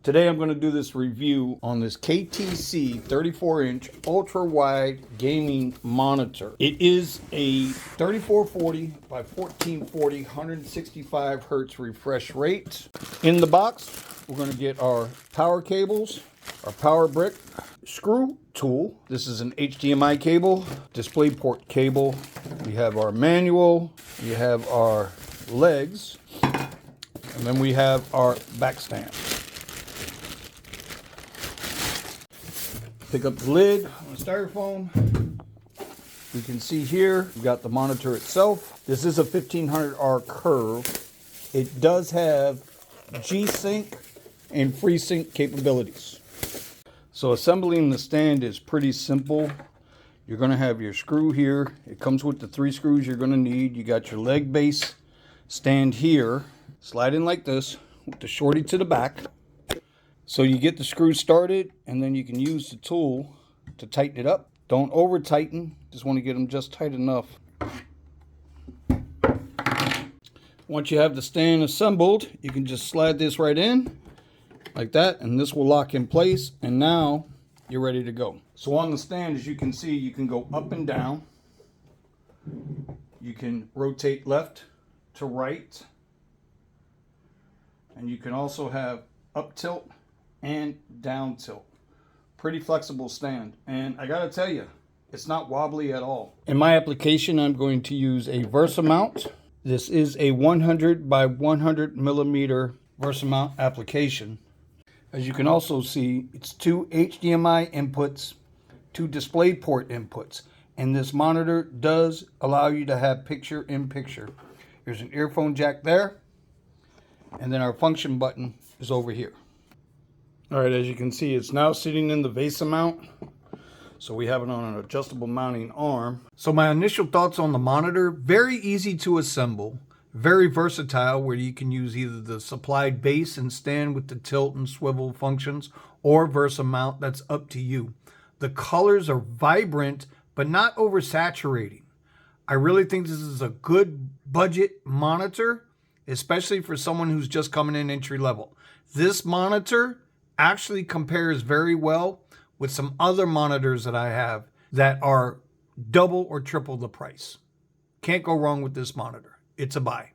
Today I'm going to do this review on this KTC 34-inch ultra-wide gaming monitor. It is a 3440 by 1440 165 hertz refresh rate. In the box, we're going to get our power cables, our power brick, screw tool. This is an HDMI cable, DisplayPort cable. We have our manual, we have our legs, and then we have our back stand. Pick up the lid on the styrofoam. We can see here, we've got the monitor itself. This is a 1500R curve. It does have G-Sync and FreeSync capabilities. So assembling the stand is pretty simple. You're going to have your screw here. It comes with the 3 screws you're going to need. You got your leg base stand here. Slide in like this with the shorty to the back. So you get the screw started, and then you can use the tool to tighten it up. Don't over tighten, just want to get them just tight enough. Once you have the stand assembled, you can just slide this right in like that, and this will lock in place, and now you're ready to go. So on the stand, as you can see, you can go up and down. You can rotate left to right, and you can also have up tilt and down tilt. Pretty flexible stand, and I gotta tell you, it's not wobbly at all. In my application, I'm going to use a VESA mount. This is a 100 by 100 millimeter VESA mount application. As you can also see, it's 2 HDMI inputs, 2 DisplayPort inputs, and this monitor does allow you to have picture-in-picture. There's an earphone jack there, and then our function button is over here. All right, as you can see, it's now sitting in the VESA mount. So we have it on an adjustable mounting arm. So my initial thoughts on the monitor, very easy to assemble, very versatile, where you can use either the supplied base and stand with the tilt and swivel functions, or VESA mount, that's up to you. The colors are vibrant, but not oversaturating. I really think this is a good budget monitor, especially for someone who's just coming in entry level. This monitor actually compares very well with some other monitors that I have that are double or triple the price. Can't go wrong with this monitor. It's a buy.